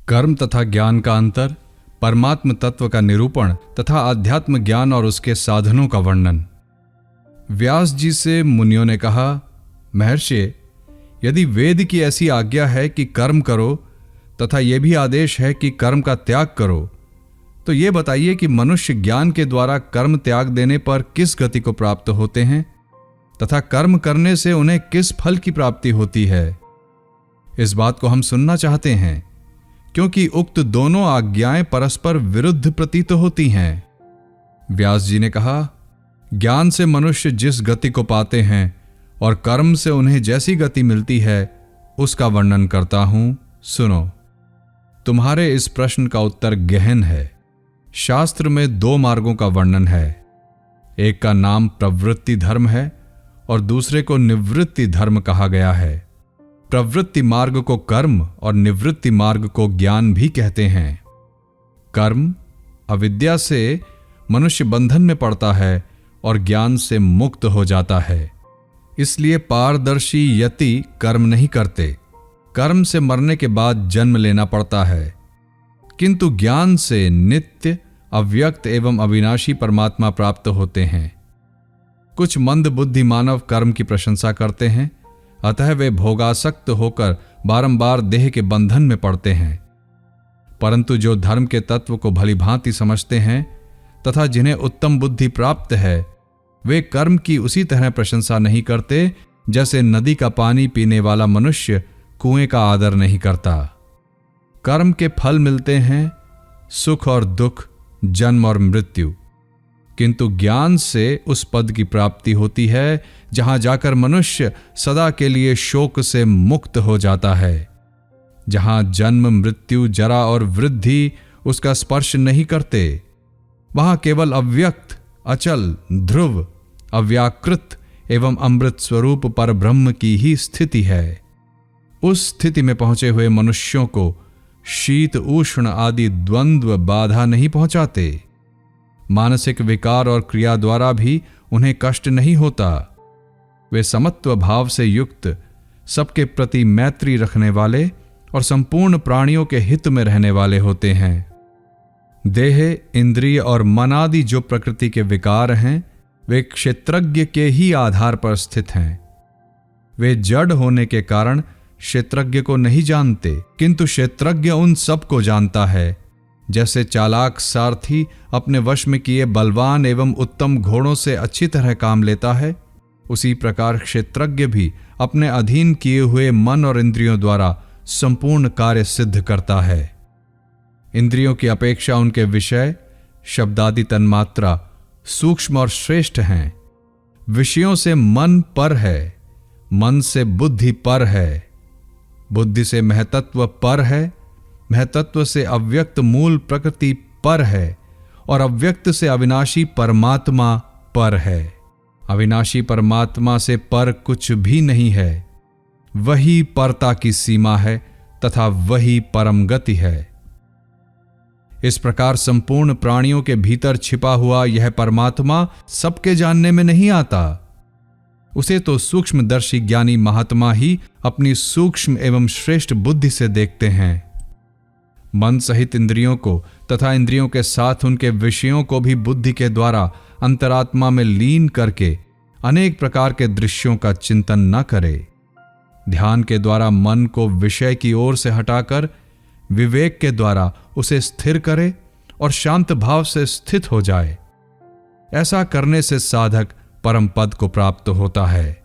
कर्म तथा ज्ञान का अंतर, परमात्म तत्व का निरूपण तथा आध्यात्म ज्ञान और उसके साधनों का वर्णन। व्यास जी से मुनियों ने कहा, महर्षि, यदि वेद की ऐसी आज्ञा है कि कर्म करो तथा यह भी आदेश है कि कर्म का त्याग करो, तो ये बताइए कि मनुष्य ज्ञान के द्वारा कर्म त्याग देने पर किस गति को प्राप्त होते हैं तथा कर्म करने से उन्हें किस फल की प्राप्ति होती है। इस बात को हम सुनना चाहते हैं, क्योंकि उक्त दोनों आज्ञाएं परस्पर विरुद्ध प्रतीत होती हैं। व्यास जी ने कहा, ज्ञान से मनुष्य जिस गति को पाते हैं और कर्म से उन्हें जैसी गति मिलती है उसका वर्णन करता हूं, सुनो। तुम्हारे इस प्रश्न का उत्तर गहन है। शास्त्र में दो मार्गों का वर्णन है। एक का नाम प्रवृत्ति धर्म है और दूसरे को निवृत्ति धर्म कहा गया है। प्रवृत्ति मार्ग को कर्म और निवृत्ति मार्ग को ज्ञान भी कहते हैं। कर्म अविद्या से मनुष्य बंधन में पड़ता है और ज्ञान से मुक्त हो जाता है। इसलिए पारदर्शी यति कर्म नहीं करते। कर्म से मरने के बाद जन्म लेना पड़ता है, किंतु ज्ञान से नित्य, अव्यक्त एवं अविनाशी परमात्मा प्राप्त होते हैं। कुछ मंद बुद्धि मानव कर्म की प्रशंसा करते हैं, अतः वे भोगासक्त होकर बारंबार देह के बंधन में पड़ते हैं। परंतु जो धर्म के तत्व को भली भांति समझते हैं तथा जिन्हें उत्तम बुद्धि प्राप्त है, वे कर्म की उसी तरह प्रशंसा नहीं करते जैसे नदी का पानी पीने वाला मनुष्य कुएं का आदर नहीं करता। कर्म के फल मिलते हैं सुख और दुख, जन्म और मृत्यु, किंतु ज्ञान से उस पद की प्राप्ति होती है जहां जाकर मनुष्य सदा के लिए शोक से मुक्त हो जाता है, जहां जन्म, मृत्यु, जरा और वृद्धि उसका स्पर्श नहीं करते। वहां केवल अव्यक्त, अचल, ध्रुव, अव्याकृत एवं अमृत स्वरूप पर ब्रह्म की ही स्थिति है। उस स्थिति में पहुंचे हुए मनुष्यों को शीत, उष्ण आदि द्वंद्व बाधा नहीं पहुंचाते। मानसिक विकार और क्रिया द्वारा भी उन्हें कष्ट नहीं होता। वे समत्व भाव से युक्त, सबके प्रति मैत्री रखने वाले और संपूर्ण प्राणियों के हित में रहने वाले होते हैं। देह, इंद्रिय और मन आदि जो प्रकृति के विकार हैं, वे क्षेत्रज्ञ के ही आधार पर स्थित हैं। वे जड़ होने के कारण क्षेत्रज्ञ को नहीं जानते, किंतु क्षेत्रज्ञ उन सब को जानता है। जैसे चालाक सारथी अपने वश में किए बलवान एवं उत्तम घोड़ों से अच्छी तरह काम लेता है, उसी प्रकार क्षेत्रज्ञ भी अपने अधीन किए हुए मन और इंद्रियों द्वारा संपूर्ण कार्य सिद्ध करता है। इंद्रियों की अपेक्षा उनके विषय, शब्दादि तन्मात्रा सूक्ष्म और श्रेष्ठ हैं। विषयों से मन पर है, मन से बुद्धि पर है, बुद्धि से महतत्व पर है, महतत्व से अव्यक्त मूल प्रकृति पर है और अव्यक्त से अविनाशी परमात्मा पर है। अविनाशी परमात्मा से पर कुछ भी नहीं है। वही परता की सीमा है तथा वही परम गति है। इस प्रकार संपूर्ण प्राणियों के भीतर छिपा हुआ यह परमात्मा सबके जानने में नहीं आता। उसे तो सूक्ष्मदर्शी ज्ञानी महात्मा ही अपनी सूक्ष्म एवं श्रेष्ठ बुद्धि से देखते हैं। मन सहित इंद्रियों को तथा इंद्रियों के साथ उनके विषयों को भी बुद्धि के द्वारा अंतरात्मा में लीन करके अनेक प्रकार के दृश्यों का चिंतन न करे। ध्यान के द्वारा मन को विषय की ओर से हटाकर विवेक के द्वारा उसे स्थिर करे और शांत भाव से स्थित हो जाए। ऐसा करने से साधक परम पद को प्राप्त होता है।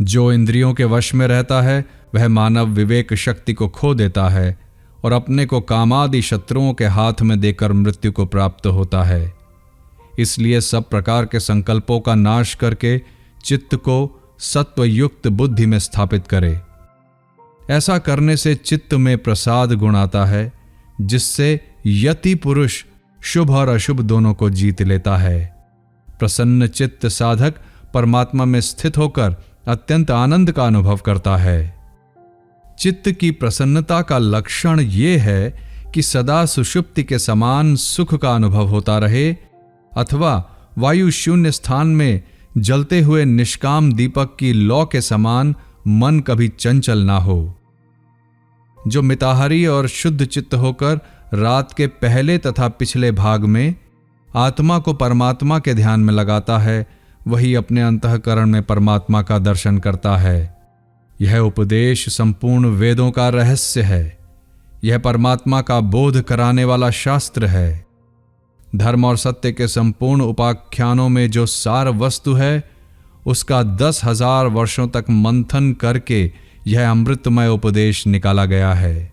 जो इंद्रियों के वश में रहता है वह मानव विवेक शक्ति को खो देता है और अपने को कामादि शत्रुओं के हाथ में देकर मृत्यु को प्राप्त होता है। इसलिए सब प्रकार के संकल्पों का नाश करके चित्त को सत्वयुक्त बुद्धि में स्थापित करे। ऐसा करने से चित्त में प्रसाद गुण आता है, जिससे यति पुरुष शुभ और अशुभ दोनों को जीत लेता है। प्रसन्न चित्त साधक परमात्मा में स्थित होकर अत्यंत आनंद का अनुभव करता है। चित्त की प्रसन्नता का लक्षण ये है कि सदा सुषुप्ति के समान सुख का अनुभव होता रहे, अथवा वायु शून्य स्थान में जलते हुए निष्काम दीपक की लौ के समान मन कभी चंचल ना हो। जो मिताहारी और शुद्ध चित्त होकर रात के पहले तथा पिछले भाग में आत्मा को परमात्मा के ध्यान में लगाता है, वही अपने अंतःकरण में परमात्मा का दर्शन करता है। यह उपदेश संपूर्ण वेदों का रहस्य है। यह परमात्मा का बोध कराने वाला शास्त्र है। धर्म और सत्य के संपूर्ण उपाख्यानों में जो सार वस्तु है, उसका 10,000 वर्षों तक मंथन करके यह अमृतमय उपदेश निकाला गया है।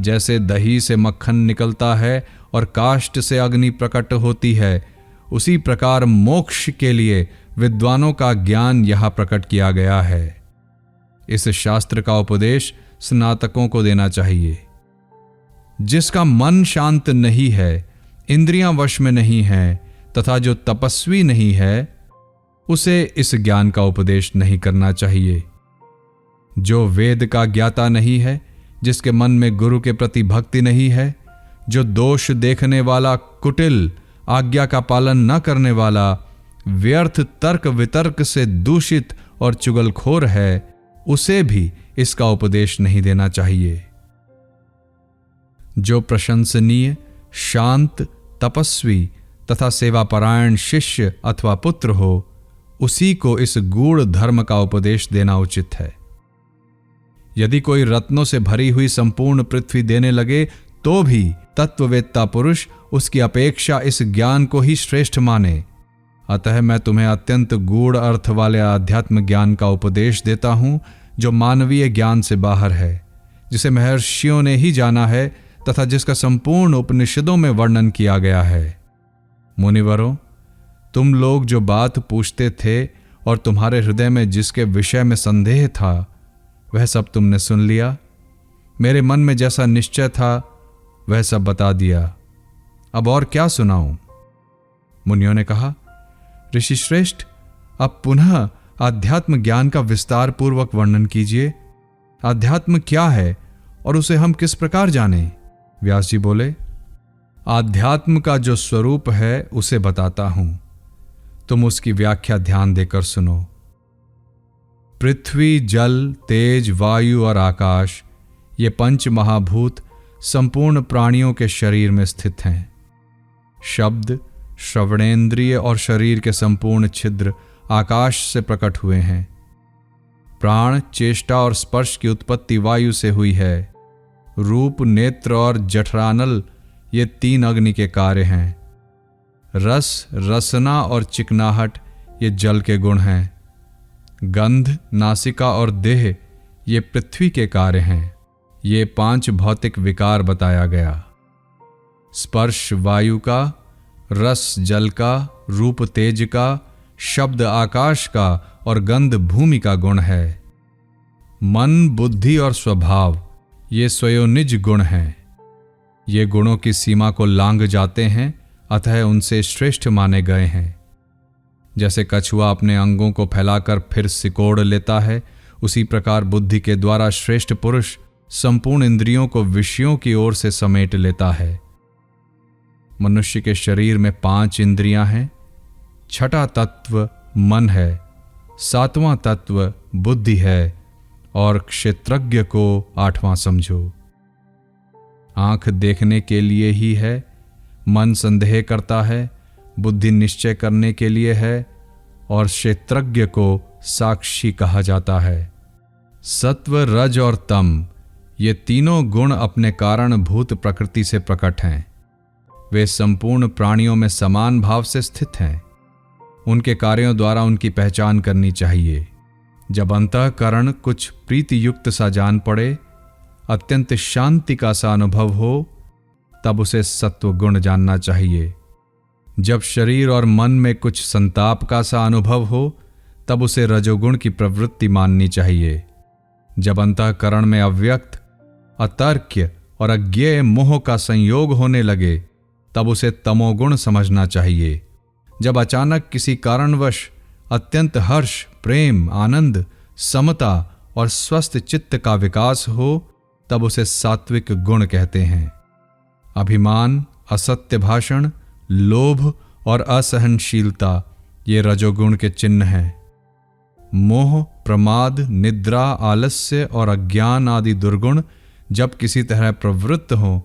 जैसे दही से मक्खन निकलता है और काष्ठ से अग्नि प्रकट होती है, उसी प्रकार मोक्ष के लिए विद्वानों का ज्ञान यहां प्रकट किया गया है। इस शास्त्र का उपदेश स्नातकों को देना चाहिए। जिसका मन शांत नहीं है, इंद्रियां वश में नहीं है तथा जो तपस्वी नहीं है, उसे इस ज्ञान का उपदेश नहीं करना चाहिए। जो वेद का ज्ञाता नहीं है, जिसके मन में गुरु के प्रति भक्ति नहीं है, जो दोष देखने वाला, कुटिल, आज्ञा का पालन न करने वाला, व्यर्थ तर्क वितर्क से दूषित और चुगलखोर है, उसे भी इसका उपदेश नहीं देना चाहिए। जो प्रशंसनीय, शांत, तपस्वी तथा सेवापरायण शिष्य अथवा पुत्र हो, उसी को इस गूढ़ धर्म का उपदेश देना उचित है। यदि कोई रत्नों से भरी हुई संपूर्ण पृथ्वी देने लगे तो भी तत्ववेत्ता पुरुष उसकी अपेक्षा इस ज्ञान को ही श्रेष्ठ माने। अतः मैं तुम्हें अत्यंत गूढ़ अर्थ वाले आध्यात्म ज्ञान का उपदेश देता हूं, जो मानवीय ज्ञान से बाहर है, जिसे महर्षियों ने ही जाना है तथा जिसका संपूर्ण उपनिषदों में वर्णन किया गया है। मुनिवरों, तुम लोग जो बात पूछते थे और तुम्हारे हृदय में जिसके विषय में संदेह था, वह सब तुमने सुन लिया। मेरे मन में जैसा निश्चय था वह सब बता दिया। अब और क्या सुनाऊं? मुनियों ने कहा, ऋषि श्रेष्ठ, अब पुनः आध्यात्म ज्ञान का विस्तार पूर्वक वर्णन कीजिए। आध्यात्म क्या है और उसे हम किस प्रकार जानें? व्यास जी बोले, आध्यात्म का जो स्वरूप है उसे बताता हूं, तुम उसकी व्याख्या ध्यान देकर सुनो। पृथ्वी, जल, तेज, वायु और आकाश, ये 5 महाभूत संपूर्ण प्राणियों के शरीर में स्थित हैं। शब्द, श्रवणेन्द्रिय और शरीर के संपूर्ण छिद्र आकाश से प्रकट हुए हैं। प्राण, चेष्टा और स्पर्श की उत्पत्ति वायु से हुई है। रूप, नेत्र और जठरानल ये 3 अग्नि के कार्य हैं। रस, रसना और चिकनाहट ये जल के गुण हैं। गंध, नासिका और देह ये पृथ्वी के कार्य हैं। ये 5 भौतिक विकार बताया गया। स्पर्श वायु का, रस जल का, रूप तेज का, शब्द आकाश का और गंध भूमि का गुण है। मन, बुद्धि और स्वभाव ये स्वयोनिज गुण हैं। ये गुणों की सीमा को लांघ जाते हैं, अतः उनसे श्रेष्ठ माने गए हैं। जैसे कछुआ अपने अंगों को फैलाकर फिर सिकोड़ लेता है, उसी प्रकार बुद्धि के द्वारा श्रेष्ठ पुरुष संपूर्ण इंद्रियों को विषयों की ओर से समेट लेता है। मनुष्य के शरीर में 5 इंद्रियां हैं। छठा तत्व मन है, 7वां तत्व बुद्धि है और क्षेत्रज्ञ को 8वां समझो। आंख देखने के लिए ही है, मन संदेह करता है, बुद्धि निश्चय करने के लिए है और क्षेत्रज्ञ को साक्षी कहा जाता है। सत्व, रज और तम ये तीनों गुण अपने कारणभूत प्रकृति से प्रकट हैं। वे संपूर्ण प्राणियों में समान भाव से स्थित हैं। उनके कार्यों द्वारा उनकी पहचान करनी चाहिए। जब अंतःकरण कुछ प्रीति युक्त सा जान पड़े, अत्यंत शांति का सा अनुभव हो, तब उसे सत्व गुण जानना चाहिए। जब शरीर और मन में कुछ संताप का सा अनुभव हो, तब उसे रजोगुण की प्रवृत्ति माननी चाहिए। जब अंतःकरण में अव्यक्त, अतर्क्य और अज्ञेय मोह का संयोग होने लगे, तब उसे तमोगुण समझना चाहिए। जब अचानक किसी कारणवश अत्यंत हर्ष, प्रेम, आनंद, समता और स्वस्थ चित्त का विकास हो, तब उसे सात्विक गुण कहते हैं। अभिमान, असत्य भाषण, लोभ और असहनशीलता ये रजोगुण के चिन्ह हैं। मोह, प्रमाद, निद्रा, आलस्य और अज्ञान आदि दुर्गुण जब किसी तरह प्रवृत्त हों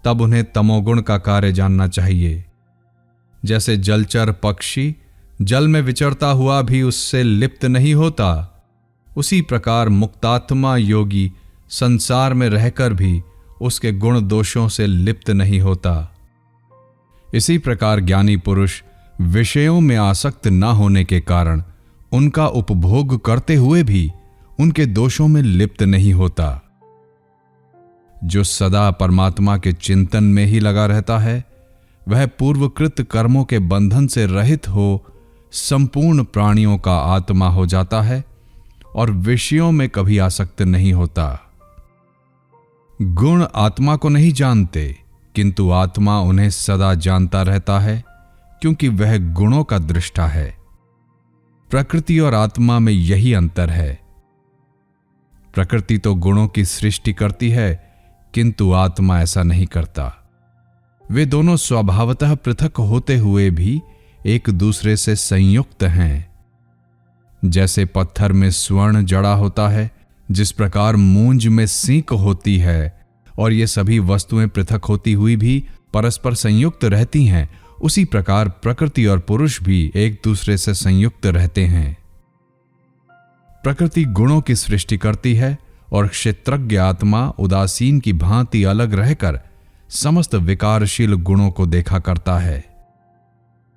तब उन्हें तमोगुण का कार्य जानना चाहिए। जैसे जलचर पक्षी जल में विचरता हुआ भी उससे लिप्त नहीं होता, उसी प्रकार मुक्तात्मा योगी संसार में रहकर भी उसके गुण दोषों से लिप्त नहीं होता। इसी प्रकार ज्ञानी पुरुष विषयों में आसक्त न होने के कारण उनका उपभोग करते हुए भी उनके दोषों में लिप्त नहीं होता। जो सदा परमात्मा के चिंतन में ही लगा रहता है वह पूर्वकृत कर्मों के बंधन से रहित हो संपूर्ण प्राणियों का आत्मा हो जाता है और विषयों में कभी आसक्त नहीं होता। गुण आत्मा को नहीं जानते, किंतु आत्मा उन्हें सदा जानता रहता है क्योंकि वह गुणों का दृष्टा है। प्रकृति और आत्मा में यही अंतर है। प्रकृति तो गुणों की सृष्टि करती है, किंतु आत्मा ऐसा नहीं करता। वे दोनों स्वभावतः पृथक होते हुए भी एक दूसरे से संयुक्त हैं। जैसे पत्थर में स्वर्ण जड़ा होता है, जिस प्रकार मूंज में सींक होती है और ये सभी वस्तुएं पृथक होती हुई भी परस्पर संयुक्त रहती हैं, उसी प्रकार प्रकृति और पुरुष भी एक दूसरे से संयुक्त रहते हैं। प्रकृति गुणों की सृष्टि करती है और क्षेत्रज्ञ आत्मा उदासीन की भांति अलग रहकर समस्त विकारशील गुणों को देखा करता है।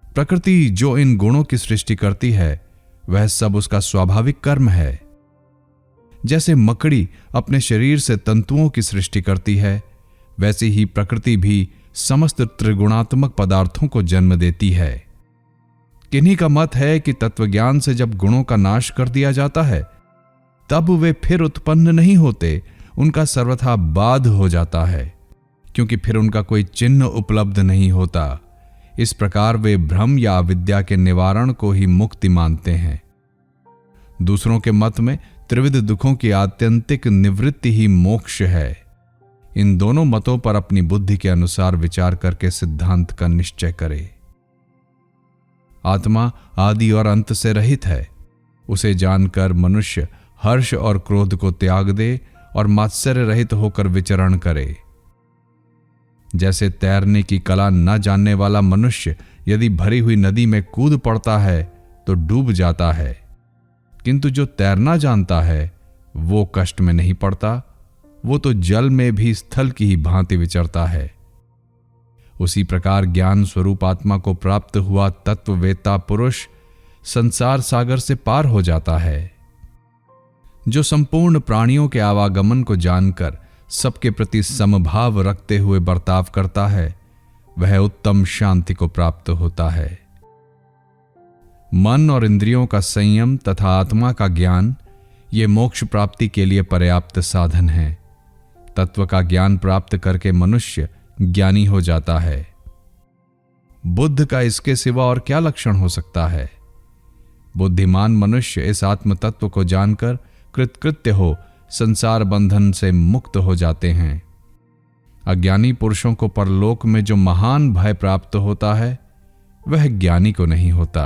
प्रकृति जो इन गुणों की सृष्टि करती है वह सब उसका स्वाभाविक कर्म है। जैसे मकड़ी अपने शरीर से तंतुओं की सृष्टि करती है, वैसे ही प्रकृति भी समस्त त्रिगुणात्मक पदार्थों को जन्म देती है। किन्हीं का मत है कि तत्वज्ञान से जब गुणों का नाश कर दिया जाता है तब वे फिर उत्पन्न नहीं होते, उनका सर्वथा बाध हो जाता है, क्योंकि फिर उनका कोई चिन्ह उपलब्ध नहीं होता। इस प्रकार वे भ्रम या अविद्या के निवारण को ही मुक्ति मानते हैं। दूसरों के मत में त्रिविध दुखों की आत्यंतिक निवृत्ति ही मोक्ष है। इन दोनों मतों पर अपनी बुद्धि के अनुसार विचार करके सिद्धांत का निश्चय करे। आत्मा आदि और अंत से रहित है। उसे जानकर मनुष्य हर्ष और क्रोध को त्याग दे और मात्सर्य रहित होकर विचरण करे। जैसे तैरने की कला न जानने वाला मनुष्य यदि भरी हुई नदी में कूद पड़ता है तो डूब जाता है, किंतु जो तैरना जानता है वो कष्ट में नहीं पड़ता, वो तो जल में भी स्थल की ही भांति विचरता है। उसी प्रकार ज्ञान स्वरूप आत्मा को प्राप्त हुआ तत्ववेत्ता पुरुष संसार सागर से पार हो जाता है। जो संपूर्ण प्राणियों के आवागमन को जानकर सबके प्रति समभाव रखते हुए बर्ताव करता है, वह उत्तम शांति को प्राप्त होता है। मन और इंद्रियों का संयम तथा आत्मा का ज्ञान ये मोक्ष प्राप्ति के लिए पर्याप्त साधन है। तत्व का ज्ञान प्राप्त करके मनुष्य ज्ञानी हो जाता है। बुद्ध का इसके सिवा और क्या लक्षण हो सकता है? बुद्धिमान मनुष्य इस आत्म तत्व को जानकर कृतकृत्य हो संसार बंधन से मुक्त हो जाते हैं। अज्ञानी पुरुषों को परलोक में जो महान भय प्राप्त होता है वह ज्ञानी को नहीं होता।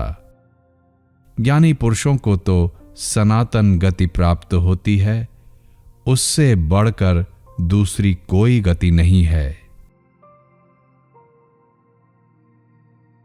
ज्ञानी पुरुषों को तो सनातन गति प्राप्त होती है, उससे बढ़कर दूसरी कोई गति नहीं है।